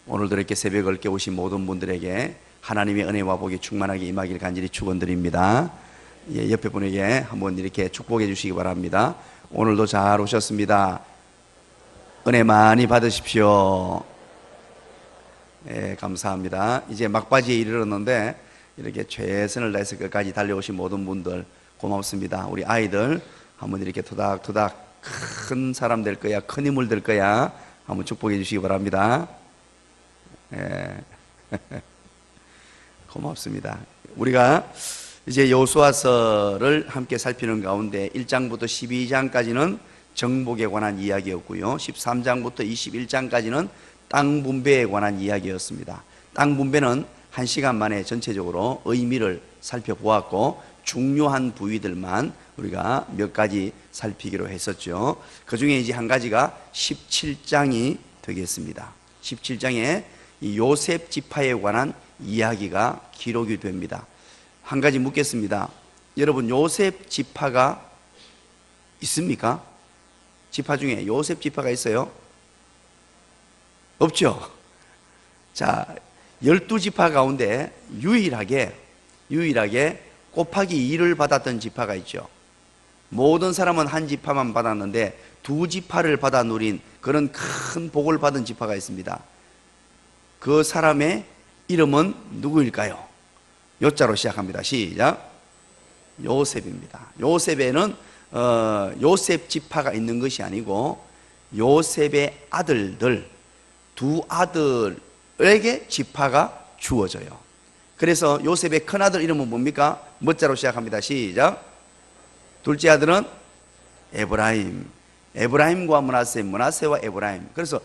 오늘도 이렇게 새벽을 깨우신 모든 분들에게 하나님의 은혜와 복이 충만하게 임하길 간절히 축원드립니다. 옆에 분에게 한번 이렇게 축복해 주시기 바랍니다. 오늘도 잘 오셨습니다. 은혜 많이 받으십시오. 감사합니다. 이제 막바지에 이르렀는데 이렇게 최선을 다해서 끝까지 달려오신 모든 분들 고맙습니다. 우리 아이들 한번 이렇게 토닥토닥 큰 사람 될 거야, 큰 인물 될 거야 한번 축복해 주시기 바랍니다. 고맙습니다. 우리가 이제 여호수아서를 함께 살피는 가운데 1장부터 12장까지는 정복에 관한 이야기였고요, 13장부터 21장까지는 땅 분배에 관한 이야기였습니다. 땅 분배는 1시간 만에 전체적으로 의미를 살펴보았고 중요한 부위들만 우리가 몇 가지 살피기로 했었죠. 그 중에 이제 한 가지가 17장이 되겠습니다. 17장에 이 요셉 지파에 관한 이야기가 기록이 됩니다. 한 가지 묻겠습니다. 여러분, 요셉 지파가 있습니까? 지파 중에 요셉 지파가 있어요? 없죠? 자, 12지파 가운데 유일하게 곱하기 2를 받았던 지파가 있죠. 모든 사람은 한 지파만 받았는데 두 지파를 받아 누린 그런 큰 복을 받은 지파가 있습니다. 그 사람의 이름은 누구일까요? 요자로 시작합니다. 시작. 요셉입니다. 요셉에는 요셉 지파가 있는 것이 아니고 요셉의 아들들, 두 아들에게 지파가 주어져요. 그래서 요셉의 큰아들 이름은 뭡니까? 뭐자로 시작합니다. 시작. 둘째 아들은 에브라임. 에브라임과 므낫세, 므낫세와 에브라임. 그래서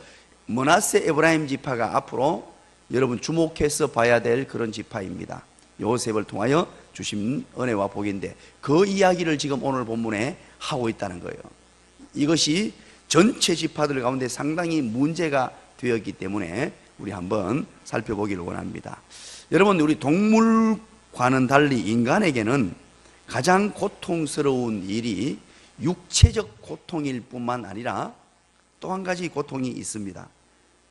므낫세 에브라임 지파가 앞으로 여러분 주목해서 봐야 될 그런 지파입니다. 요셉을 통하여 주신 은혜와 복인데 그 이야기를 지금 오늘 본문에 하고 있다는 거예요. 이것이 전체 지파들 가운데 상당히 문제가 되었기 때문에 우리 한번 살펴보기를 원합니다. 여러분, 우리 동물과는 달리 인간에게는 가장 고통스러운 일이 육체적 고통일 뿐만 아니라 또 한 가지 고통이 있습니다.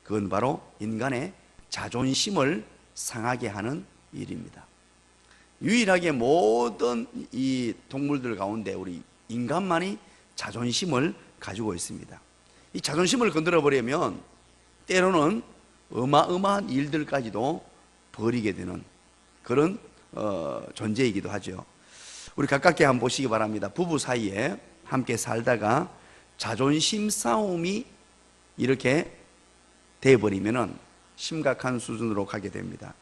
그건 바로 인간의 자존심을 상하게 하는 일입니다. 유일하게 모든 이 동물들 가운데 우리 인간만이 자존심을 가지고 있습니다. 이 자존심을 건드려 버리면 때로는 어마어마한 일들까지도 벌이게 되는 그런 존재이기도 하죠. 우리 가깝게 한번 보시기 바랍니다. 부부 사이에 함께 살다가 자존심 싸움이 이렇게 돼버리면은 심각한 수준으로 가게 됩니다.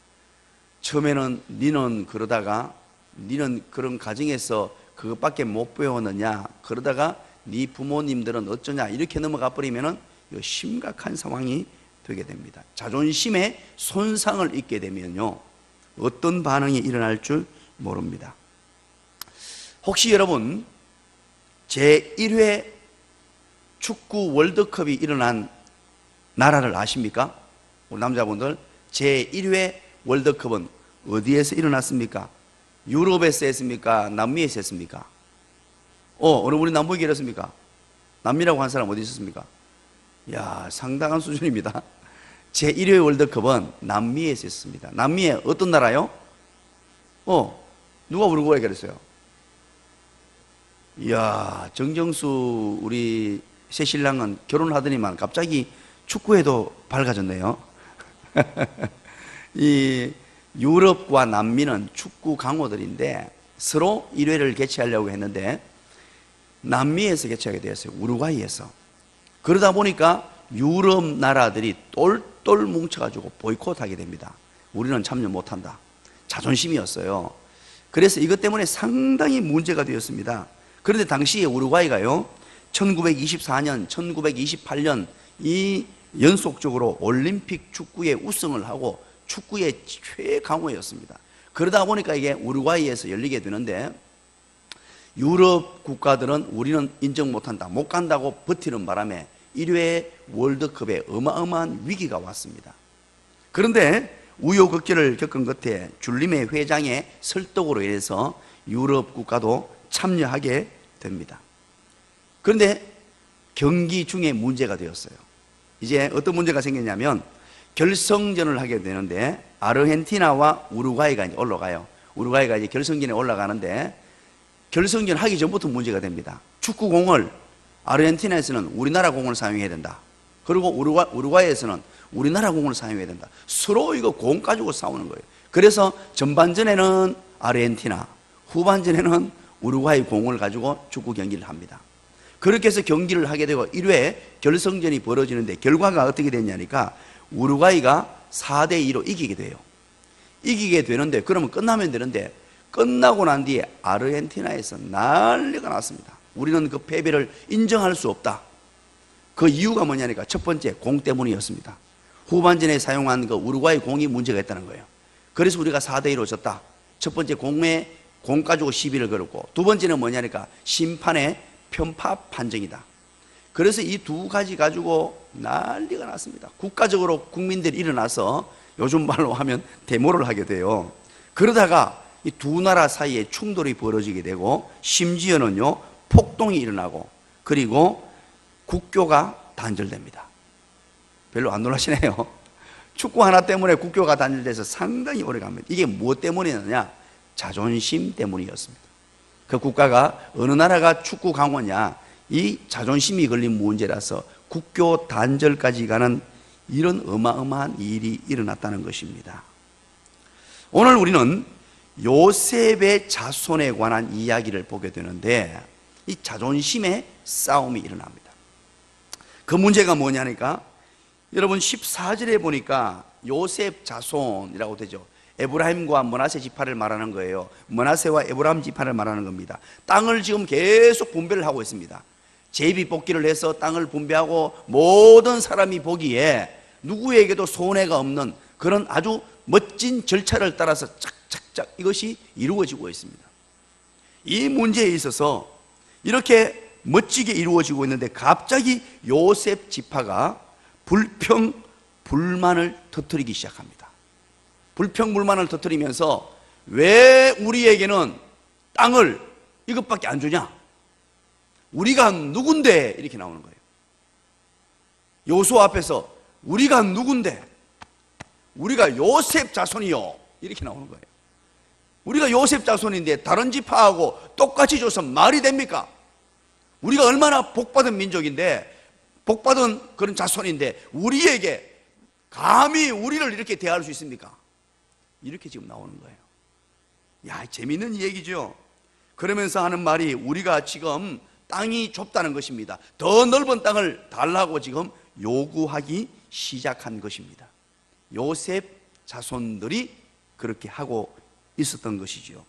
처음에는 니는 그러다가 니는 그런 가정에서 그것밖에 못 배웠느냐, 그러다가 네 부모님들은 어쩌냐 이렇게 넘어가 버리면은 심각한 상황이 되게 됩니다. 자존심에 손상을 입게 되면요 어떤 반응이 일어날 줄 모릅니다. 혹시 여러분 제1회 축구 월드컵이 일어난 나라를 아십니까? 우리 남자분들, 제1회 월드컵은 어디에서 일어났습니까? 유럽에서 했습니까? 남미에서 했습니까? 어느 분이 남북이 이랬습니까? 남미라고 한 사람 어디 있었습니까? 이야, 상당한 수준입니다. 제1회 월드컵은 남미에서 했습니다. 남미에 어떤 나라요? 누가 우루과이 그랬어요? 이야, 정정수 우리 새신랑은 결혼하더니만 갑자기 축구에도 밝아졌네요. 이 유럽과 남미는 축구 강호들인데 서로 1회를 개최하려고 했는데 남미에서 개최하게 되었어요. 우루과이에서. 그러다 보니까 유럽 나라들이 똘똘 뭉쳐가지고 보이콧하게 됩니다. 우리는 참여 못한다. 자존심이었어요. 그래서 이것 때문에 상당히 문제가 되었습니다. 그런데 당시에 우루과이가요 1924년, 1928년 이 연속적으로 올림픽 축구에 우승을 하고 축구의 최강호였습니다. 그러다 보니까 이게 우루과이에서 열리게 되는데 유럽 국가들은 우리는 인정 못한다, 못 간다고 버티는 바람에 1회 월드컵에 어마어마한 위기가 왔습니다. 그런데 우여곡절을 겪은 끝에 줄리메 회장의 설득으로 인해서 유럽 국가도 참여하게 됩니다. 그런데 경기 중에 문제가 되었어요. 이제 어떤 문제가 생겼냐면 결승전을 하게 되는데 아르헨티나와 우루과이가 이제 올라가요. 우루과이가 이제 결승전에 올라가는데 결승전 하기 전부터 문제가 됩니다. 축구공을 아르헨티나에서는 우리나라 공을 사용해야 된다. 그리고 우루과이에서는 우리나라 공을 사용해야 된다. 서로 이거 공 가지고 싸우는 거예요. 그래서 전반전에는 아르헨티나, 후반전에는 우루과이 공을 가지고 축구 경기를 합니다. 그렇게 해서 경기를 하게 되고 1회 결승전이 벌어지는데 결과가 어떻게 됐냐니까 우루과이가 4대2로 이기게 돼요. 이기게 되는데 그러면 끝나면 되는데 끝나고 난 뒤에 아르헨티나에서 난리가 났습니다. 우리는 그 패배를 인정할 수 없다. 그 이유가 뭐냐니까 첫 번째 공 때문이었습니다. 후반전에 사용한 그 우루과이 공이 문제가 있다는 거예요. 그래서 우리가 4대2로 졌다. 첫 번째 공 가지고 시비를 걸었고 두 번째는 뭐냐니까 심판의 편파 판정이다. 그래서 이 두 가지 가지고 난리가 났습니다. 국가적으로 국민들이 일어나서 요즘 말로 하면 데모를 하게 돼요. 그러다가 이 두 나라 사이에 충돌이 벌어지게 되고 심지어는요 폭동이 일어나고 그리고 국교가 단절됩니다. 별로 안 놀라시네요. 축구 하나 때문에 국교가 단절돼서 상당히 오래 갑니다. 이게 무엇 때문이었느냐? 자존심 때문이었습니다. 그 국가가 어느 나라가 축구 강호냐, 이 자존심이 걸린 문제라서 국교 단절까지 가는 이런 어마어마한 일이 일어났다는 것입니다. 오늘 우리는 요셉의 자손에 관한 이야기를 보게 되는데 이 자존심의 싸움이 일어납니다. 그 문제가 뭐냐니까 여러분 14절에 보니까 요셉 자손이라고 되죠. 에브라임과 므낫세 지파를 말하는 거예요. 므낫세와 에브라임 지파를 말하는 겁니다. 땅을 지금 계속 분배를 하고 있습니다. 제비 뽑기를 해서 땅을 분배하고 모든 사람이 보기에 누구에게도 손해가 없는 그런 아주 멋진 절차를 따라서 착착착 이것이 이루어지고 있습니다. 이 문제에 있어서 이렇게 멋지게 이루어지고 있는데 갑자기 요셉 지파가 불평불만을 터뜨리기 시작합니다. 불평불만을 터뜨리면서 왜 우리에게는 땅을 이것밖에 안 주냐? 우리가 누군데? 이렇게 나오는 거예요. 요수아 앞에서 우리가 누군데? 우리가 요셉 자손이요. 이렇게 나오는 거예요. 우리가 요셉 자손인데 다른 지파하고 똑같이 줘서 말이 됩니까? 우리가 얼마나 복받은 민족인데 복받은 그런 자손인데 우리에게 감히 우리를 이렇게 대할 수 있습니까? 이렇게 지금 나오는 거예요. 야, 재밌는 얘기죠. 그러면서 하는 말이 우리가 지금 땅이 좁다는 것입니다. 더 넓은 땅을 달라고 지금 요구하기 시작한 것입니다. 요셉 자손들이 그렇게 하고 있었던 것이죠.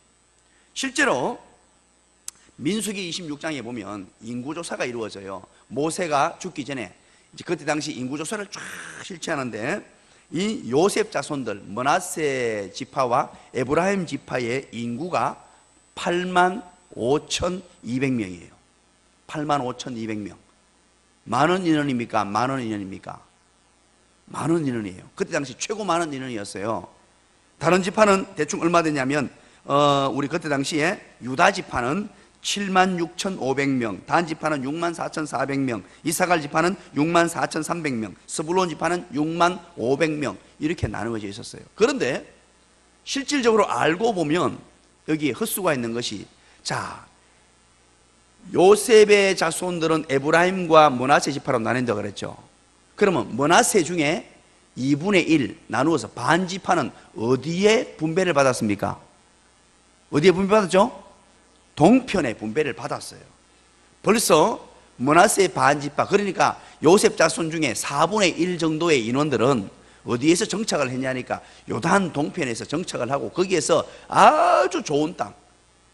실제로 민수기 26장에 보면 인구조사가 이루어져요. 모세가 죽기 전에 이제 그때 당시 인구조사를 쫙 실시하는데 이 요셉 자손들 므낫세 지파와 에브라임 지파의 인구가 85,200명이에요. 85,200명. 많은 인원입니까? 많은 인원입니까? 많은 인원이에요. 그때 당시 최고 많은 인원이었어요. 다른 지파는 대충 얼마 되냐면 우리 그때 당시에 유다 지파는 76,500명, 단 지파는 64,400명, 이사갈 지파는 64,300명, 스불론 지파는 65,500명 이렇게 나누어져 있었어요. 그런데 실질적으로 알고 보면 여기에 헛수가 있는 것이 자, 요셉의 자손들은 에브라임과 므낫세 지파로 나뉜다고 그랬죠. 그러면 므낫세 중에 2분의 1 나누어서 반 지파는 어디에 분배를 받았습니까? 어디에 분배받았죠? 동편에 분배를 받았어요. 벌써 므낫세 반 지파, 그러니까 요셉 자손 중에 4분의 1 정도의 인원들은 어디에서 정착을 했냐니까 요단 동편에서 정착을 하고 거기에서 아주 좋은 땅,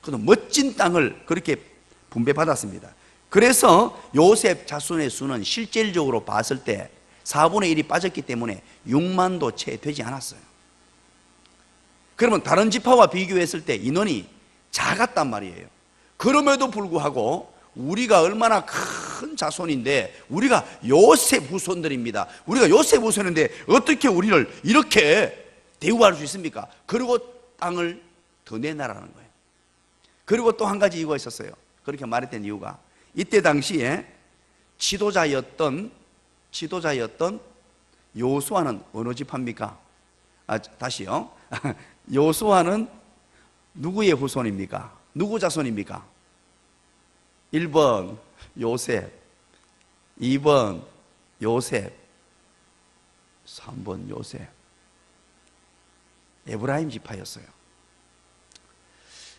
그런 멋진 땅을 그렇게 분배받았습니다. 그래서 요셉 자손의 수는 실질적으로 봤을 때 4분의 1이 빠졌기 때문에 6만도 채 되지 않았어요. 그러면 다른 지파와 비교했을 때 인원이 작았단 말이에요. 그럼에도 불구하고 우리가 얼마나 큰 자손인데 우리가 요셉 후손들입니다. 우리가 요셉 후손인데 어떻게 우리를 이렇게 대우할 수 있습니까? 그리고 땅을 더 내놔라는 거예요. 그리고 또 한 가지 이유가 있었어요. 그렇게 말했던 이유가 이때 당시에 지도자였던 여호수아는 어느 지파입니까? 다시요. 여호수아는 누구의 후손입니까? 누구 자손입니까? 1번 요셉, 2번 요셉, 3번 요셉. 에브라임 지파였어요.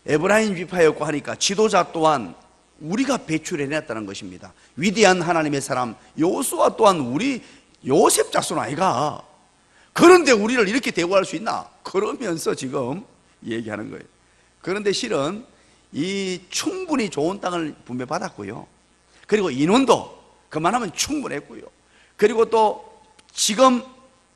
에브라임 지파였고 하니까 지도자 또한 우리가 배출해냈다는 것입니다. 위대한 하나님의 사람 여호수아 또한 우리 요셉 자손 아이가. 그런데 우리를 이렇게 대우할 수 있나? 그러면서 지금 얘기하는 거예요. 그런데 실은 이 충분히 좋은 땅을 분배받았고요. 그리고 인원도 그만하면 충분했고요. 그리고 또 지금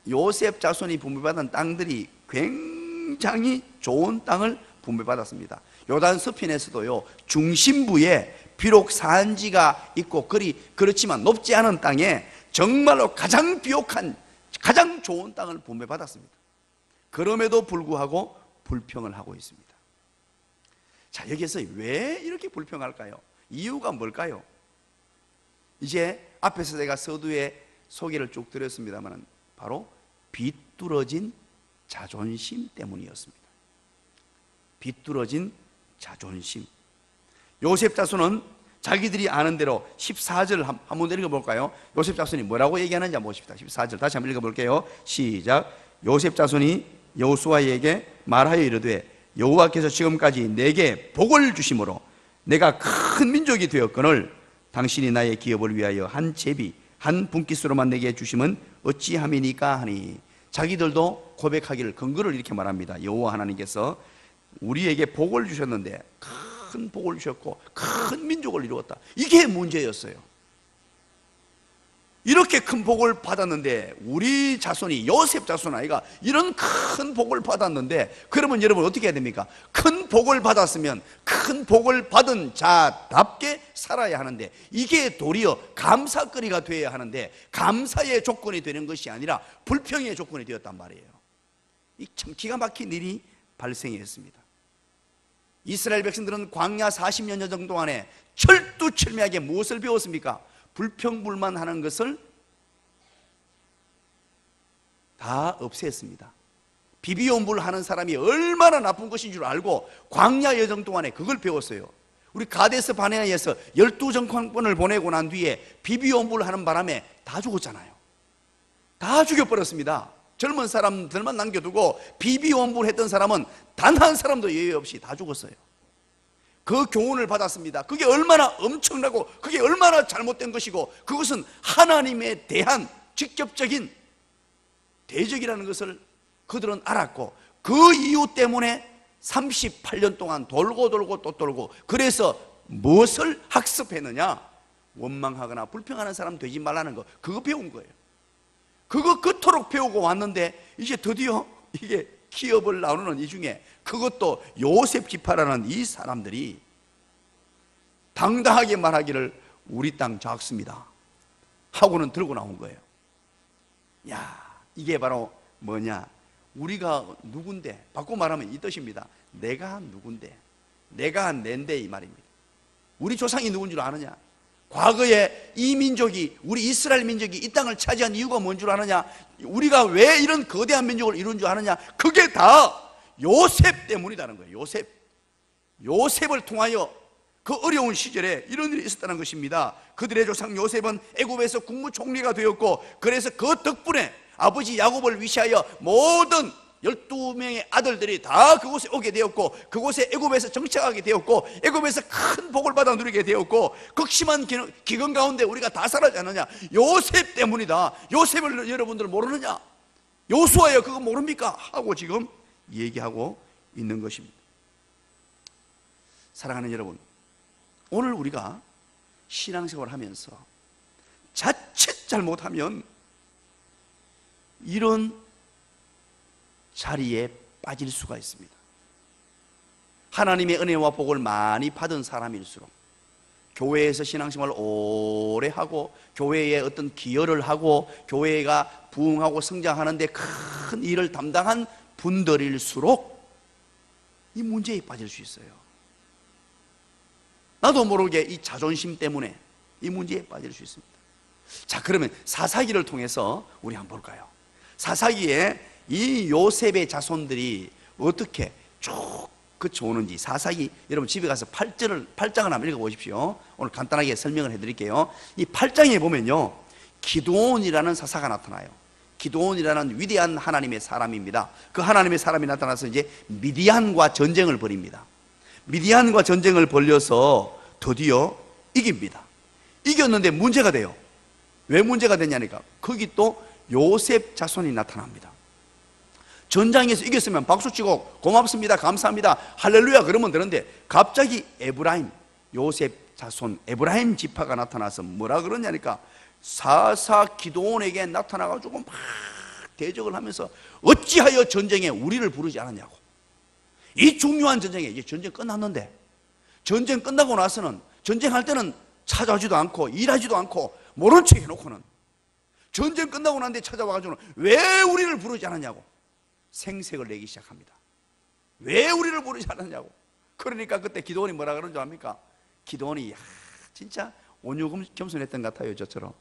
요셉 자손이 분배받은 땅들이 굉장히 좋은 땅을 분배받았습니다. 요단 서편에서도요, 중심부에 비록 산지가 있고 그렇지만 높지 않은 땅에 정말로 가장 비옥한 가장 좋은 땅을 분배받았습니다. 그럼에도 불구하고 불평을 하고 있습니다. 자, 여기서 왜 이렇게 불평할까요? 이유가 뭘까요? 이제 앞에서 제가 서두에 소개를 쭉 드렸습니다만 바로 비뚤어진 자존심 때문이었습니다. 비뚤어진 자존심. 요셉 자손은 자기들이 아는 대로 14절 한번 읽어볼까요? 요셉 자손이 뭐라고 얘기하는지 한번 보십시다. 14절 다시 한번 읽어볼게요. 시작. 요셉 자손이 여호수아에게 말하여 이르되 여호와께서 지금까지 내게 복을 주심으로 내가 큰 민족이 되었거늘 당신이 나의 기업을 위하여 한 제비 한 분깃으로만 내게 주심은 어찌함이니까 하니. 자기들도 고백하기를 근거를 이렇게 말합니다. 여호와 하나님께서 우리에게 복을 주셨는데 큰 복을 주셨고 큰 민족을 이루었다. 이게 문제였어요. 이렇게 큰 복을 받았는데 우리 자손이 요셉 자손 아이가 이런 큰 복을 받았는데 그러면 여러분 어떻게 해야 됩니까? 큰 복을 받았으면 큰 복을 받은 자답게 살아야 하는데 이게 도리어 감사거리가 되어야 하는데 감사의 조건이 되는 것이 아니라 불평의 조건이 되었단 말이에요. 이 참 기가 막힌 일이 발생했습니다. 이스라엘 백성들은 광야 40년 정도 동안에 철두철미하게 무엇을 배웠습니까? 불평불만하는 것을 다 없앴습니다. 비비온불하는 사람이 얼마나 나쁜 것인 줄 알고 광야 여정 동안에 그걸 배웠어요. 우리 가데스 바네아에서 12정권을 보내고 난 뒤에 비비온불하는 바람에 다 죽었잖아요. 다 죽여버렸습니다. 젊은 사람들만 남겨두고 비비온불했던 사람은 단 한 사람도 예외 없이 다 죽었어요. 그 교훈을 받았습니다. 그게 얼마나 엄청나고 그게 얼마나 잘못된 것이고 그것은 하나님에 대한 직접적인 대적이라는 것을 그들은 알았고 그 이유 때문에 38년 동안 돌고 또 돌고 그래서 무엇을 학습했느냐? 원망하거나 불평하는 사람 되지 말라는 거, 그거 배운 거예요. 그거 그토록 배우고 왔는데 이제 드디어 이게 기업을 나누는 이 중에 그것도 요셉 지파라는 이 사람들이 당당하게 말하기를 우리 땅 작습니다 하고는 들고 나온 거예요. 야, 이게 바로 뭐냐? 우리가 누군데? 바꿔 말하면 이 뜻입니다. 내가 누군데? 내가 낸데 이 말입니다. 우리 조상이 누군 줄 아느냐? 과거에 이 민족이, 우리 이스라엘 민족이 이 땅을 차지한 이유가 뭔 줄 아느냐? 우리가 왜 이런 거대한 민족을 이룬 줄 아느냐? 그게 다 요셉 때문이라는 거예요. 요셉을 통하여 그 어려운 시절에 이런 일이 있었다는 것입니다. 그들의 조상 요셉은 애굽에서 국무총리가 되었고 그래서 그 덕분에 아버지 야곱을 위시하여 모든 12명의 아들들이 다 그곳에 오게 되었고 그곳에 애굽에서 정착하게 되었고 애굽에서 큰 복을 받아 누리게 되었고 극심한 기근 가운데 우리가 다 살아지 않느냐? 요셉 때문이다. 요셉을 여러분들 모르느냐? 여호수아야 그거 모릅니까? 하고 지금 얘기하고 있는 것입니다. 사랑하는 여러분, 오늘 우리가 신앙생활을 하면서 자칫 잘못하면 이런 자리에 빠질 수가 있습니다. 하나님의 은혜와 복을 많이 받은 사람일수록 교회에서 신앙생활을 오래 하고 교회에 어떤 기여를 하고 교회가 부흥하고 성장하는데 큰 일을 담당한 분들일수록 이 문제에 빠질 수 있어요. 나도 모르게 이 자존심 때문에 이 문제에 빠질 수 있습니다. 자, 그러면 사사기를 통해서 우리 한번 볼까요? 사사기에 이 요셉의 자손들이 어떻게 쭉 그쳐오는지, 사사기 여러분 집에 가서 8장을 한번 읽어보십시오. 오늘 간단하게 설명을 해드릴게요. 이 8장에 보면요, 기드온이라는 사사가 나타나요. 기드온이라는 위대한 하나님의 사람입니다. 그 하나님의 사람이 나타나서 이제 미디안과 전쟁을 벌입니다. 미디안과 전쟁을 벌려서 드디어 이깁니다. 이겼는데 문제가 돼요. 왜 문제가 되냐니까, 거기 또 요셉 자손이 나타납니다. 전장에서 이겼으면 박수치고 고맙습니다, 감사합니다, 할렐루야 그러면 되는데, 갑자기 에브라임, 요셉 자손 에브라임 지파가 나타나서 뭐라 그러냐니까, 사사 기드온에게 나타나가지고 막 대적을 하면서 어찌하여 전쟁에 우리를 부르지 않았냐고. 이 중요한 전쟁에, 이제 전쟁 끝났는데, 전쟁 끝나고 나서는 전쟁할 때는 찾아오지도 않고 일하지도 않고 모른 척 해놓고는 전쟁 끝나고 난 뒤에 찾아와가지고는 왜 우리를 부르지 않았냐고 생색을 내기 시작합니다. 왜 우리를 부르지 않았냐고. 그러니까 그때 기드온이 뭐라 그런 줄 압니까? 기드온이 진짜 온유겸손했던 것 같아요. 저처럼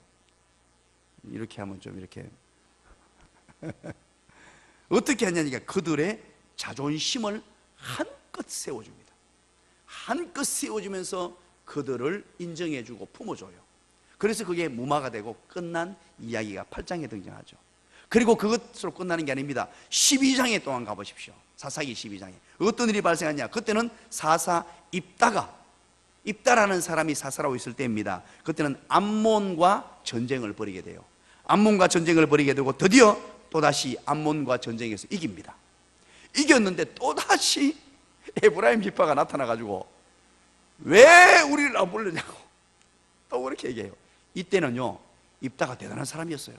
이렇게 하면 좀 이렇게 어떻게 하냐니까, 그들의 자존심을 한껏 세워줍니다. 한껏 세워주면서 그들을 인정해주고 품어줘요. 그래서 그게 무마가 되고 끝난 이야기가 8장에 등장하죠. 그리고 그것으로 끝나는 게 아닙니다. 12장에 또한 가보십시오. 사사기 12장에 어떤 일이 발생하냐, 그때는 사사 입다라는 사람이 사사라고 있을 때입니다. 그때는 암몬과 전쟁을 벌이게 돼요. 암몬과 전쟁을 벌이게 되고 드디어 또다시 암몬과 전쟁에서 이깁니다. 이겼는데 또다시 에브라임 지파가 나타나가지고 왜 우리를 안 부르냐고 또 그렇게 얘기해요. 이때는요, 입다가 대단한 사람이었어요.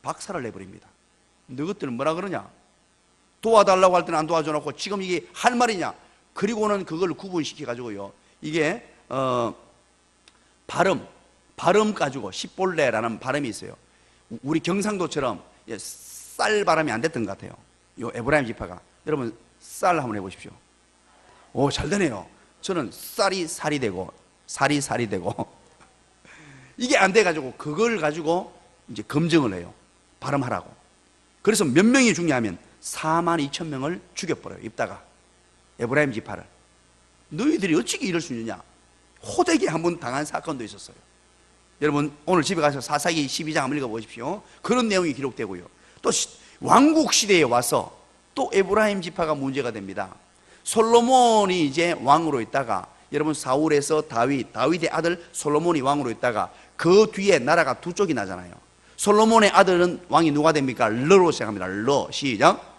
박살을 내버립니다. 너희들은 뭐라 그러냐, 도와달라고 할 때는 안 도와줘놓고 지금 이게 할 말이냐. 그리고는 그걸 구분시켜 가지고요, 이게 발음 가지고 십볼레라는 발음이 있어요. 우리 경상도처럼 쌀 발음이 안 됐던 것 같아요. 요 에브라임 지파가. 여러분 쌀 한번 해보십시오. 오, 잘 되네요. 저는 쌀이 살이 되고 살이 살이 되고 이게 안 돼가지고 그걸 가지고 이제 검증을 해요. 발음하라고. 그래서 몇 명이 죽냐면 42,000명을 죽여버려요. 입다가 에브라임 지파를. 너희들이 어찌게 이럴 수 있느냐. 호되게 한번 당한 사건도 있었어요. 여러분 오늘 집에 가서 사사기 12장 한번 읽어보십시오. 그런 내용이 기록되고요. 또 왕국 시대에 와서 또 에브라임 지파가 문제가 됩니다. 솔로몬이 이제 왕으로 있다가, 여러분 사울에서 다윗의 아들 솔로몬이 왕으로 있다가 그 뒤에 나라가 두 쪽이 나잖아요. 솔로몬의 아들은 왕이 누가 됩니까? 르로 시작합니다. 르, 시작.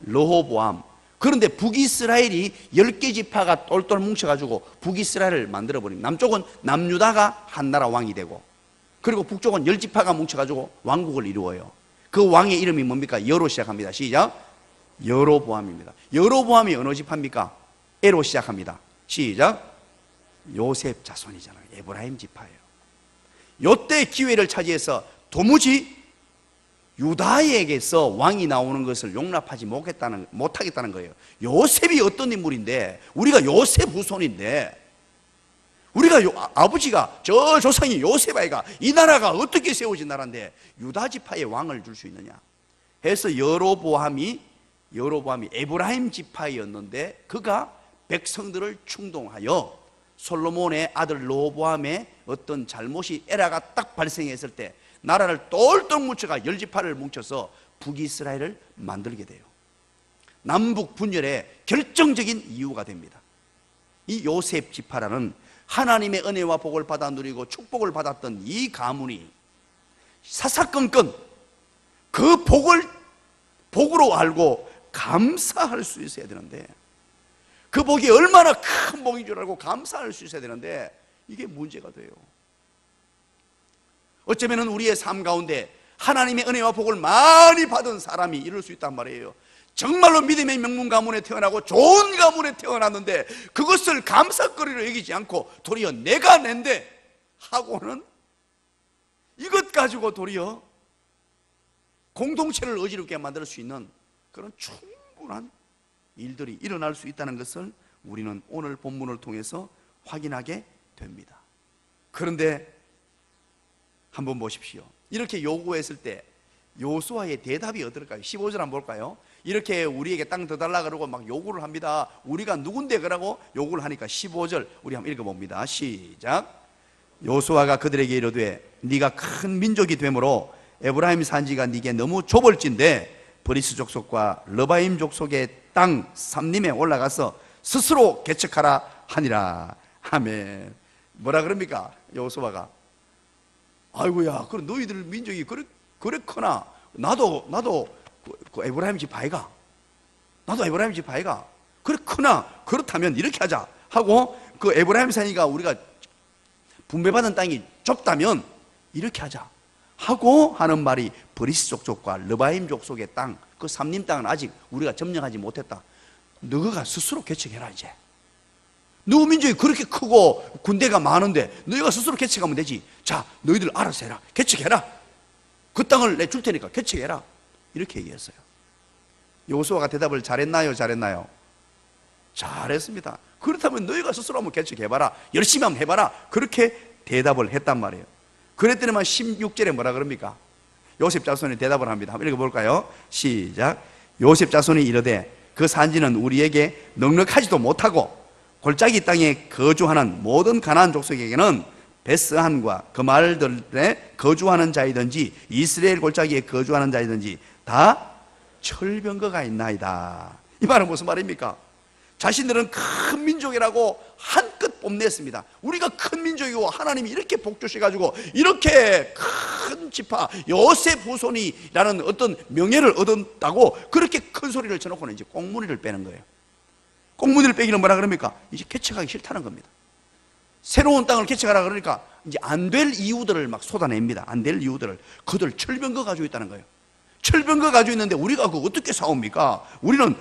르호보암. 그런데 북이스라엘이 10개 지파가 똘똘 뭉쳐가지고 북이스라엘을 만들어버립니다. 남쪽은 남유다가 한 나라 왕이 되고, 그리고 북쪽은 10지파가 뭉쳐가지고 왕국을 이루어요. 그 왕의 이름이 뭡니까? 여로 시작합니다. 시작. 여로보암입니다. 여로보암이 어느 지파입니까? 에로 시작합니다. 시작. 요셉 자손이잖아요. 에브라임 지파예요. 요때 기회를 차지해서 도무지 유다에게서 왕이 나오는 것을 용납하지 못하겠다는 거예요. 요셉이 어떤 인물인데, 우리가 요셉 후손인데, 우리가 아버지가 저 조상이 요셉 아이가, 이 나라가 어떻게 세워진 나라인데 유다 지파의 왕을 줄 수 있느냐 해서 여로보암이 에브라임 지파였는데, 그가 백성들을 충동하여 솔로몬의 아들 르호보암의 어떤 잘못이, 에라가 딱 발생했을 때 나라를 똘똘 뭉쳐가 10지파를 뭉쳐서 북이스라엘을 만들게 돼요. 남북 분열의 결정적인 이유가 됩니다. 이 요셉 지파라는 하나님의 은혜와 복을 받아 누리고 축복을 받았던 이 가문이 사사건건 그 복으로 알고 감사할 수 있어야 되는데, 그 복이 얼마나 큰 복인 줄 알고 감사할 수 있어야 되는데, 이게 문제가 돼요. 어쩌면 우리의 삶 가운데 하나님의 은혜와 복을 많이 받은 사람이 이럴 수 있단 말이에요. 정말로 믿음의 명문 가문에 태어나고 좋은 가문에 태어났는데 그것을 감사거리로 여기지 않고 도리어 내가 낸데 하고는 이것 가지고 도리어 공동체를 어지럽게 만들 수 있는 그런 충분한 일들이 일어날 수 있다는 것을 우리는 오늘 본문을 통해서 확인하게 됩니다. 그런데 한번 보십시오. 이렇게 요구했을 때 여호수아의 대답이 어떨까요? 15절 한번 볼까요? 이렇게 우리에게 땅 더 달라 그러고 막 요구를 합니다. 우리가 누군데 그러고 요구를 하니까 15절 우리 한번 읽어봅니다. 시작. 여호수아가 그들에게 이르되 네가 큰 민족이 되므로 에브라임 산지가 네게 너무 좁을진데 브리스 족속과 르바임 족속의 땅 삼림에 올라가서 스스로 개척하라 하니라. 아멘. 뭐라 그럽니까? 여호수아가 아이고야, 그럼 너희들 민족이 그래 크나? 나도 그 에브라임 집 아이가. 나도 에브라임 집 아이가. 그래 크나? 그렇다면 이렇게 하자 하고, 그 에브라임 산이가 우리가 분배받은 땅이 좁다면 이렇게 하자 하고 하는 말이 브리스 족속과 르바임 족속의 땅, 그 삼림 땅은 아직 우리가 점령하지 못했다. 너희가 스스로 개척해라. 이제 너희 민족이 그렇게 크고 군대가 많은데 너희가 스스로 개척하면 되지. 자, 너희들 알아서 해라. 개척해라. 그 땅을 내 줄 테니까 개척해라. 이렇게 얘기했어요. 여호수아가 대답을 잘했나요? 잘했나요? 잘했습니다. 그렇다면 너희가 스스로 한번 개척해봐라. 열심히 한번 해봐라. 그렇게 대답을 했단 말이에요. 그랬더니만 16절에 뭐라 그럽니까? 요셉 자손이 대답을 합니다. 한번 읽어볼까요? 시작. 요셉 자손이 이르되 그 산지는 우리에게 넉넉하지도 못하고 골짜기 땅에 거주하는 모든 가나안 족속에게는 베스한과 그 말들에 거주하는 자이든지 이스라엘 골짜기에 거주하는 자이든지 다 철병거가 있나이다. 이 말은 무슨 말입니까? 자신들은 큰 민족이라고 한껏 뽐냈습니다. 우리가 큰 민족이고 하나님이 이렇게 복 주셔가지고 이렇게 큰 지파 요셉 후손이라는 어떤 명예를 얻었다고 그렇게 큰 소리를 쳐놓고는 이제 꽁무니를 빼는 거예요. 꽁무니를 빼기는 뭐라 그럽니까? 이제 개척하기 싫다는 겁니다. 새로운 땅을 개척하라 그러니까 이제 안 될 이유들을 막 쏟아냅니다. 안 될 이유들을. 그들 철병거 가지고 있다는 거예요. 철병거 가지고 있는데 우리가 그거 어떻게 싸웁니까? 우리는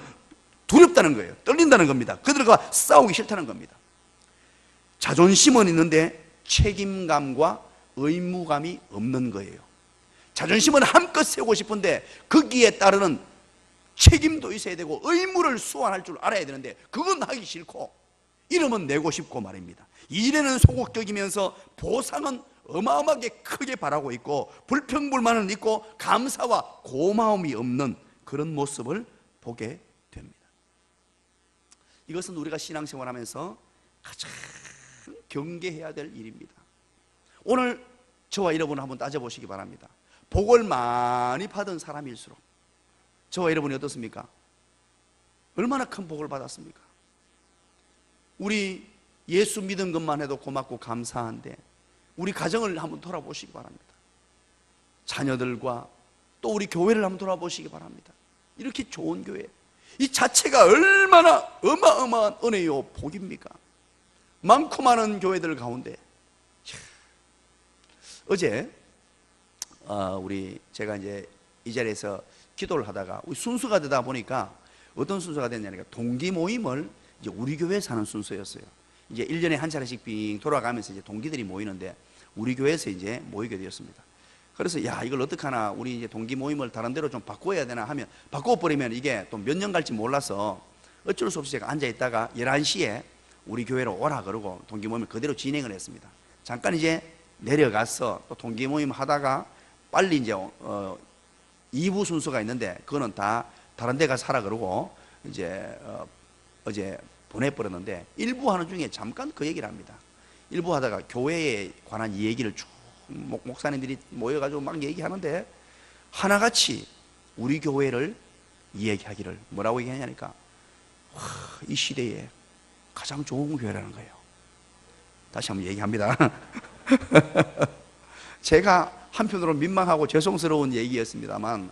두렵다는 거예요. 떨린다는 겁니다. 그들과 싸우기 싫다는 겁니다. 자존심은 있는데 책임감과 의무감이 없는 거예요. 자존심은 한껏 세우고 싶은데 거기에 따르는 책임도 있어야 되고 의무를 수행할 줄 알아야 되는데 그건 하기 싫고 이름은 내고 싶고 말입니다. 일에는 소극적이면서 보상은 어마어마하게 크게 바라고 있고 불평불만은 있고 감사와 고마움이 없는 그런 모습을 보게 됩니다. 이것은 우리가 신앙생활하면서 가장 경계해야 될 일입니다. 오늘 저와 여러분 한번 따져보시기 바랍니다. 복을 많이 받은 사람일수록 저와 여러분이 어떻습니까? 얼마나 큰 복을 받았습니까? 우리 예수 믿은 것만 해도 고맙고 감사한데 우리 가정을 한번 돌아보시기 바랍니다. 자녀들과 또 우리 교회를 한번 돌아보시기 바랍니다. 이렇게 좋은 교회, 이 자체가 얼마나 어마어마한 은혜요 복입니까? 많고 많은 교회들 가운데 어제 제가 이제 이 자리에서 기도를 하다가 우리 순서가 되다 보니까 어떤 순서가 됐냐니까 동기 모임을 이제 우리 교회에서 하는 순서였어요. 이제 1년에 한 차례씩 빙 돌아가면서 이제 동기들이 모이는데 우리 교회에서 이제 모이게 되었습니다. 그래서 야, 이걸 어떡하나, 우리 이제 동기 모임을 다른 데로 좀 바꿔야 되나 하면, 바꿔버리면 이게 또 몇 년 갈지 몰라서 어쩔 수 없이 제가 앉아있다가 11시에 우리 교회로 오라 그러고 동기 모임을 그대로 진행을 했습니다. 잠깐 이제 내려가서 또 동기 모임 하다가 빨리 이제 2부 순서가 있는데 그거는 다 다른 데 가서 하라 그러고 이제 어제 보내버렸는데 1부 하는 중에 잠깐 그 얘기를 합니다. 1부 하다가 교회에 관한 이 얘기를 쭉 목사님들이 모여가지고 막 얘기하는데 하나같이 우리 교회를 이야기하기를 뭐라고 얘기하냐니까 이 시대에 가장 좋은 교회라는 거예요. 다시 한번 얘기합니다. 제가 한편으로 민망하고 죄송스러운 얘기였습니다만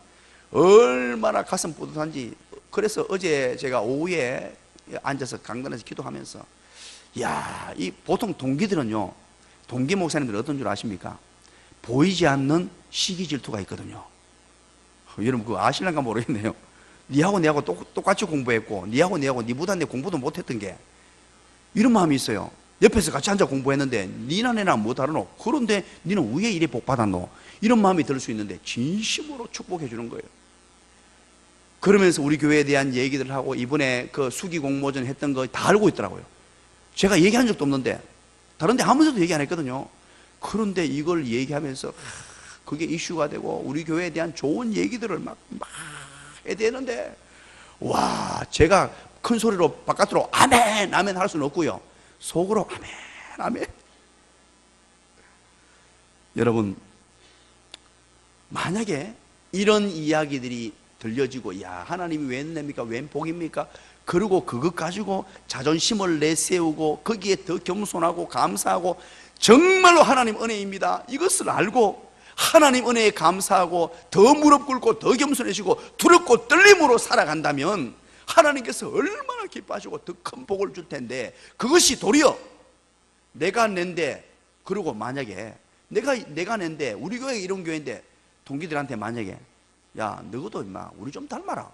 얼마나 가슴 뿌듯한지. 그래서 어제 제가 오후에 앉아서 강단에서 기도하면서 이 보통 동기들은요, 동기 목사님들 어떤 줄 아십니까? 보이지 않는 시기 질투가 있거든요. 여러분 그거 아실란가 모르겠네요. 니하고 똑같이 공부했고 니하고 니보다 내 공부도 못했던 게 이런 마음이 있어요. 옆에서 같이 앉아 공부했는데 니나 내나 뭐 다르노? 그런데 니는 왜 이래 복 받았노? 이런 마음이 들 수 있는데 진심으로 축복해 주는 거예요. 그러면서 우리 교회에 대한 얘기들을 하고 이번에 그 수기 공모전 했던 거 다 알고 있더라고요. 제가 얘기한 적도 없는데 다른 데 한 번도 얘기 안 했거든요. 그런데 이걸 얘기하면서 그게 이슈가 되고 우리 교회에 대한 좋은 얘기들을 막 해야 되는데, 와, 제가 큰 소리로 바깥으로 아멘 아멘 할 수는 없고요, 속으로 아멘 아멘. 여러분, 만약에 이런 이야기들이 들려지고, 야, 하나님이 웬 냅니까? 웬 복입니까? 그리고 그것 가지고 자존심을 내세우고 거기에 더 겸손하고 감사하고 정말로 하나님 은혜입니다, 이것을 알고 하나님 은혜에 감사하고 더 무릎 꿇고 더 겸손해지고 두렵고 떨림으로 살아간다면 하나님께서 얼마나 기뻐하시고 더 큰 복을 줄 텐데, 그것이 도리어 내가 낸데, 그리고 만약에 내가 낸데, 우리 교회가 이런 교회인데 동기들한테 만약에 야, 너도 임마 우리 좀 닮아라,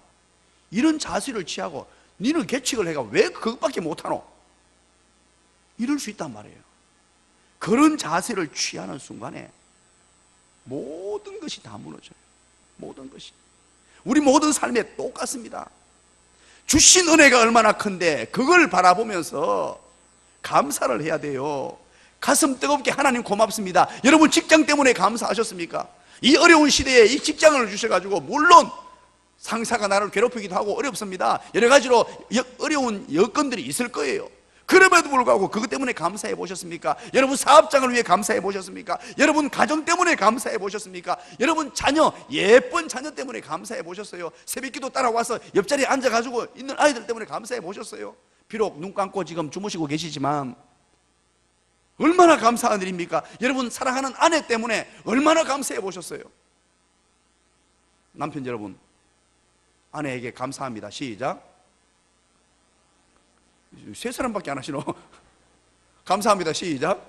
이런 자세를 취하고 니는 계측을 해가 왜 그것밖에 못하노, 이럴 수 있단 말이에요. 그런 자세를 취하는 순간에 모든 것이 다 무너져요. 모든 것이. 우리 모든 삶에 똑같습니다. 주신 은혜가 얼마나 큰데 그걸 바라보면서 감사를 해야 돼요. 가슴 뜨겁게 하나님 고맙습니다. 여러분, 직장 때문에 감사하셨습니까? 이 어려운 시대에 이 직장을 주셔가지고, 물론 상사가 나를 괴롭히기도 하고 어렵습니다. 여러 가지로 어려운 여건들이 있을 거예요. 그럼에도 불구하고 그것 때문에 감사해 보셨습니까? 여러분, 사업장을 위해 감사해 보셨습니까? 여러분, 가정 때문에 감사해 보셨습니까? 여러분, 자녀, 예쁜 자녀 때문에 감사해 보셨어요? 새벽기도 따라와서 옆자리에 앉아가지고 있는 아이들 때문에 감사해 보셨어요? 비록 눈 감고 지금 주무시고 계시지만 얼마나 감사한 일입니까? 여러분, 사랑하는 아내 때문에 얼마나 감사해 보셨어요? 남편 여러분, 아내에게 감사합니다. 시작. 세 사람밖에 안 하시노? 감사합니다. 시작.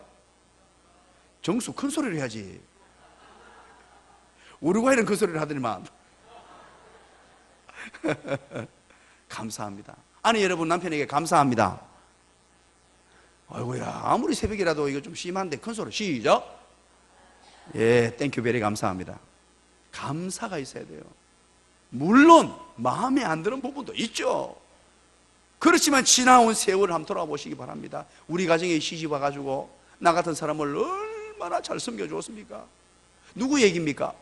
정수, 큰 소리를 해야지. 우루과이는 큰 소리를 하더니만. 감사합니다. 아니 여러분, 남편에게 감사합니다. 아이고야, 아무리 새벽이라도 이거 좀 심한데 큰 소리. 시작. 예, 땡큐 베리 감사합니다. 감사가 있어야 돼요. 물론 마음에 안 드는 부분도 있죠. 그렇지만 지나온 세월을 한번 돌아보시기 바랍니다. 우리 가정에 시집 와가지고 나 같은 사람을 얼마나 잘 섬겨주었습니까? 누구 얘기입니까?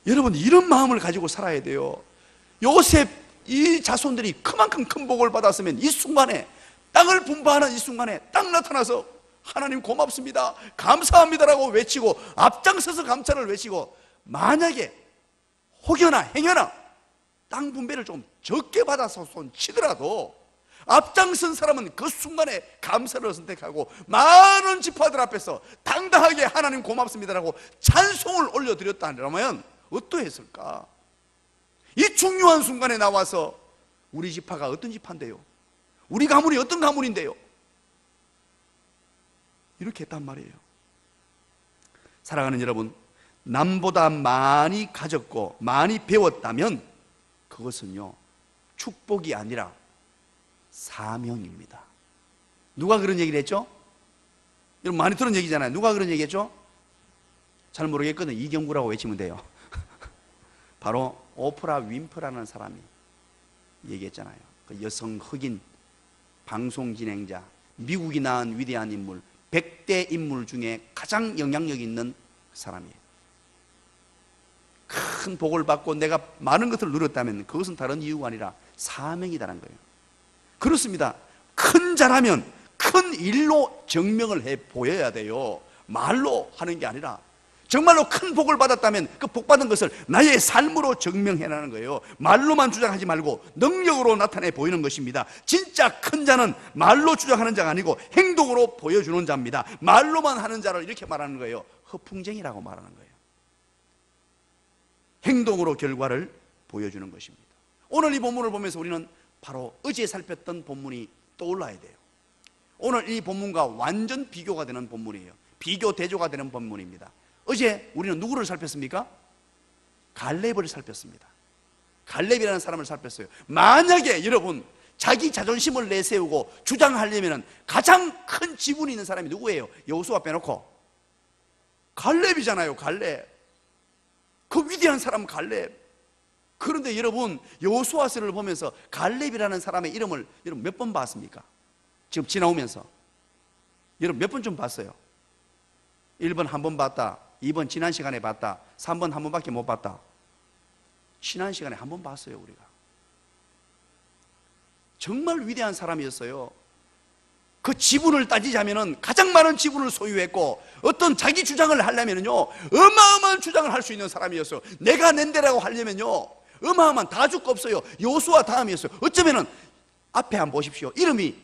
여러분, 이런 마음을 가지고 살아야 돼요. 요셉 이 자손들이 그만큼 큰 복을 받았으면 이 순간에, 땅을 분바하는 이 순간에 딱 나타나서 하나님 고맙습니다, 감사합니다라고 외치고 앞장서서 감사를 외치고, 만약에 혹여나 행여나 땅 분배를 좀 적게 받아서 손 치더라도 앞장선 사람은 그 순간에 감사를 선택하고 많은 지파들 앞에서 당당하게 하나님 고맙습니다라고 찬송을 올려드렸다면 어떠했을까? 이 중요한 순간에 나와서 우리 지파가 어떤 지파인데요? 우리 가문이 어떤 가문인데요? 이렇게 했단 말이에요. 사랑하는 여러분, 남보다 많이 가졌고 많이 배웠다면 그것은요, 축복이 아니라 사명입니다. 누가 그런 얘기를 했죠? 여러분, 많이 들은 얘기잖아요. 누가 그런 얘기 했죠? 잘 모르겠거든. 이경구라고 외치면 돼요. 바로 오프라 윈프라는 사람이 얘기했잖아요. 그 여성 흑인 방송 진행자, 미국이 낳은 위대한 인물, 100대 인물 중에 가장 영향력 있는 사람이에요. 큰 복을 받고 내가 많은 것을 누렸다면 그것은 다른 이유가 아니라 사명이라는 거예요. 그렇습니다. 큰 자라면 큰 일로 증명을 해 보여야 돼요. 말로 하는 게 아니라 정말로 큰 복을 받았다면 그 복 받은 것을 나의 삶으로 증명해내는 거예요. 말로만 주장하지 말고 능력으로 나타내 보이는 것입니다. 진짜 큰 자는 말로 주장하는 자가 아니고 행동으로 보여주는 자입니다. 말로만 하는 자를 이렇게 말하는 거예요. 허풍쟁이라고 말하는 거예요. 행동으로 결과를 보여주는 것입니다. 오늘 이 본문을 보면서 우리는 바로 어제 살폈던 본문이 떠올라야 돼요. 오늘 이 본문과 완전 비교가 되는 본문이에요. 비교 대조가 되는 본문입니다. 어제 우리는 누구를 살폈습니까? 갈렙을 살폈습니다. 갈렙이라는 사람을 살폈어요. 만약에 여러분 자기 자존심을 내세우고 주장하려면 가장 큰 지분이 있는 사람이 누구예요? 여호수아 빼놓고 갈렙이잖아요. 갈렙. 그 위대한 사람 갈렙. 그런데 여러분, 여호수아서를 보면서 갈렙이라는 사람의 이름을 여러분 몇 번 봤습니까? 지금 지나오면서 여러분 몇 번 좀 봤어요? 1번 한 번 봤다, 2번 지난 시간에 봤다, 3번 한 번밖에 못 봤다. 지난 시간에 한 번 봤어요. 우리가 정말 위대한 사람이었어요. 그 지분을 따지자면은 가장 많은 지분을 소유했고, 어떤 자기 주장을 하려면요 어마어마한 주장을 할 수 있는 사람이었어요. 내가 낸데라고 하려면요 어마어마한, 다 줄 거 없어요. 요수아 다음이었어요. 어쩌면은 앞에 한번 보십시오. 이름이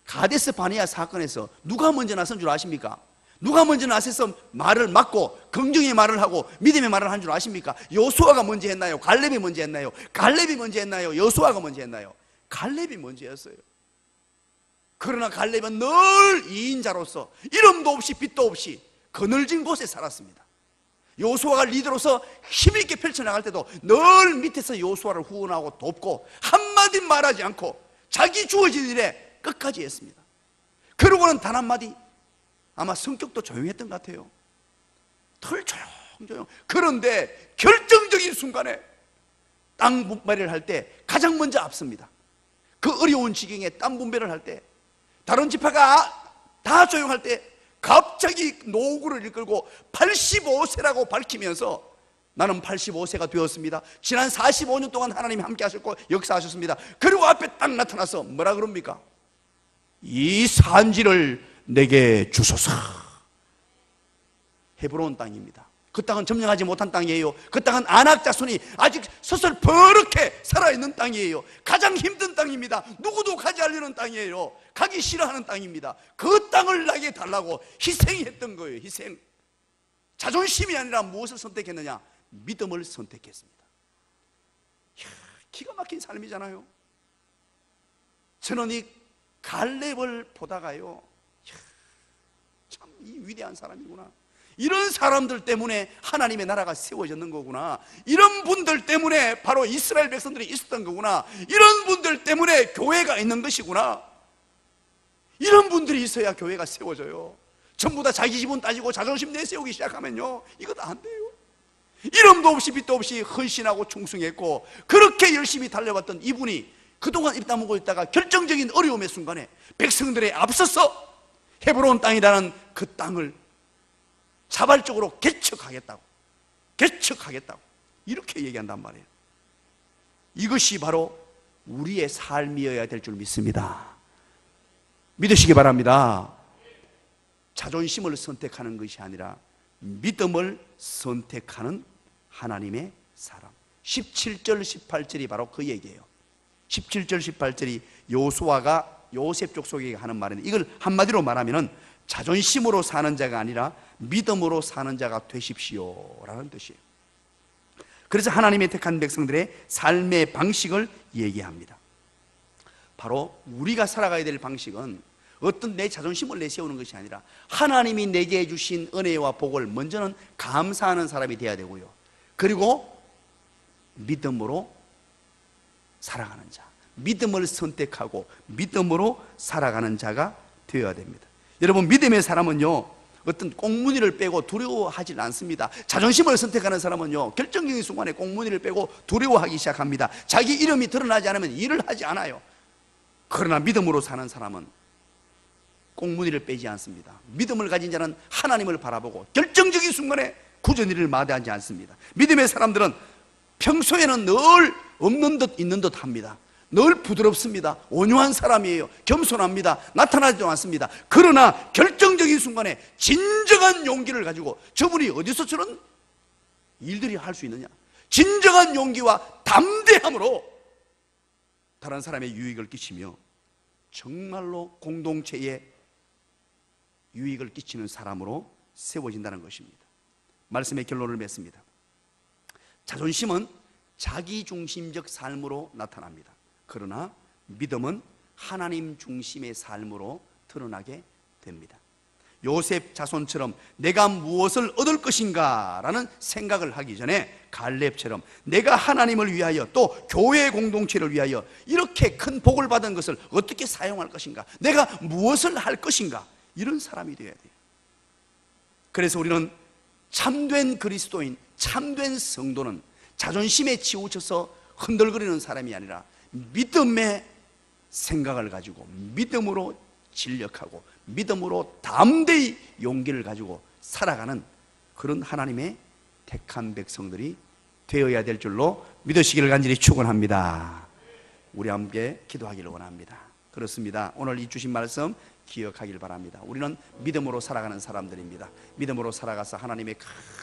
가데스 바네아 사건에서 누가 먼저 나선 줄 아십니까? 누가 먼저 나서서 말을 막고 긍정의 말을 하고 믿음의 말을 한 줄 아십니까? 요수아가 먼저 했나요? 갈렙이 먼저 했나요? 갈렙이 먼저 했나요? 요수아가 먼저 했나요? 갈렙이 먼저였어요. 그러나 갈렙은 늘 2인자로서 이름도 없이 빛도 없이 그늘진 곳에 살았습니다. 요수아가 리더로서 힘있게 펼쳐나갈 때도 늘 밑에서 요수아를 후원하고 돕고 한마디 말하지 않고 자기 주어진 일에 끝까지 했습니다. 그러고는 단 한마디, 아마 성격도 조용했던 것 같아요. 털 조용조용. 그런데 결정적인 순간에 땅 분배를 할 때 가장 먼저 앞섭니다. 그 어려운 지경에 땅 분배를 할 때 다른 지파가 다 조용할 때 갑자기 노구를 이끌고 85세라고 밝히면서 나는 85세가 되었습니다. 지난 45년 동안 하나님이 함께 하셨고 역사하셨습니다. 그리고 앞에 딱 나타나서 뭐라 그럽니까? 이 산지를 내게 주소서. 헤브론 땅입니다. 그 땅은 점령하지 못한 땅이에요. 그 땅은 아낙 자손이 아직 서슬퍼렇게 살아있는 땅이에요. 가장 힘든 땅입니다. 누구도 가지 않으려는 땅이에요. 가기 싫어하는 땅입니다. 그 땅을 나에게 달라고 희생했던 거예요. 희생. 자존심이 아니라 무엇을 선택했느냐? 믿음을 선택했습니다. 이야, 기가 막힌 삶이잖아요. 저는 이 갈렙을 보다가요, 참 이 위대한 사람이구나. 이런 사람들 때문에 하나님의 나라가 세워졌는 거구나. 이런 분들 때문에 바로 이스라엘 백성들이 있었던 거구나. 이런 분들 때문에 교회가 있는 것이구나. 이런 분들이 있어야 교회가 세워져요. 전부 다 자기 지분 따지고 자존심 내세우기 시작하면요 이거 안 돼요. 이름도 없이 빛도 없이 헌신하고 충성했고 그렇게 열심히 달려왔던 이분이 그동안 입 다물고 있다가 결정적인 어려움의 순간에 백성들에 앞서서 헤브론 땅이라는 그 땅을 자발적으로 개척하겠다고 이렇게 얘기한단 말이에요. 이것이 바로 우리의 삶이어야 될 줄 믿습니다. 믿으시기 바랍니다. 자존심을 선택하는 것이 아니라 믿음을 선택하는 하나님의 사람. 17절 18절이 바로 그 얘기예요. 17절 18절이 요수아가 요셉 족속에게 하는 말인데, 이걸 한마디로 말하면 자존심으로 사는 자가 아니라 믿음으로 사는 자가 되십시오 라는 뜻이에요. 그래서 하나님의 택한 백성들의 삶의 방식을 얘기합니다. 바로 우리가 살아가야 될 방식은 어떤 내 자존심을 내세우는 것이 아니라 하나님이 내게 주신 은혜와 복을 먼저는 감사하는 사람이 되어야 되고요, 그리고 믿음으로 살아가는 자, 믿음을 선택하고 믿음으로 살아가는 자가 되어야 됩니다. 여러분, 믿음의 사람은요 어떤 꽁무니를 빼고 두려워하지 않습니다. 자존심을 선택하는 사람은요 결정적인 순간에 꽁무니를 빼고 두려워하기 시작합니다. 자기 이름이 드러나지 않으면 일을 하지 않아요. 그러나 믿음으로 사는 사람은 꽁무니를 빼지 않습니다. 믿음을 가진 자는 하나님을 바라보고 결정적인 순간에 굳은 일을 마다하지 않습니다. 믿음의 사람들은 평소에는 늘 없는 듯 있는 듯 합니다. 늘 부드럽습니다. 온유한 사람이에요. 겸손합니다. 나타나지도 않습니다. 그러나 결정적인 순간에 진정한 용기를 가지고, 저분이 어디서 저런 일들이 할 수 있느냐, 진정한 용기와 담대함으로 다른 사람의 유익을 끼치며 정말로 공동체에 유익을 끼치는 사람으로 세워진다는 것입니다. 말씀의 결론을 맺습니다. 자존심은 자기중심적 삶으로 나타납니다. 그러나 믿음은 하나님 중심의 삶으로 드러나게 됩니다. 요셉 자손처럼 내가 무엇을 얻을 것인가 라는 생각을 하기 전에 갈렙처럼 내가 하나님을 위하여 또 교회 공동체를 위하여 이렇게 큰 복을 받은 것을 어떻게 사용할 것인가, 내가 무엇을 할 것인가, 이런 사람이 되어야 돼요. 그래서 우리는 참된 그리스도인, 참된 성도는 자존심에 치우쳐서 흔들거리는 사람이 아니라 믿음의 생각을 가지고 믿음으로 진력하고 믿음으로 담대히 용기를 가지고 살아가는 그런 하나님의 택한 백성들이 되어야 될 줄로 믿으시기를 간절히 축원합니다. 우리 함께 기도하기를 원합니다. 그렇습니다. 오늘 이 주신 말씀 기억하길 바랍니다. 우리는 믿음으로 살아가는 사람들입니다. 믿음으로 살아가서 하나님의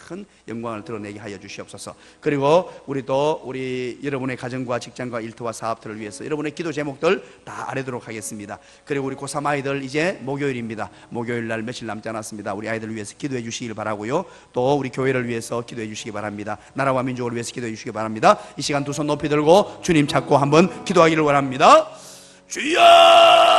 큰 영광을 드러내게 하여 주시옵소서. 그리고 우리 여러분의 가정과 직장과 일터와 사업들을 위해서 여러분의 기도 제목들 다 아뢰도록 하겠습니다. 그리고 우리 고3 아이들 이제 목요일입니다. 목요일 날 며칠 남지 않았습니다. 우리 아이들을 위해서 기도해 주시길 바라고요. 또 우리 교회를 위해서 기도해 주시기 바랍니다. 나라와 민족을 위해서 기도해 주시기 바랍니다. 이 시간 두 손 높이 들고 주님 찾고 한번 기도하기를 원합니다. 주여!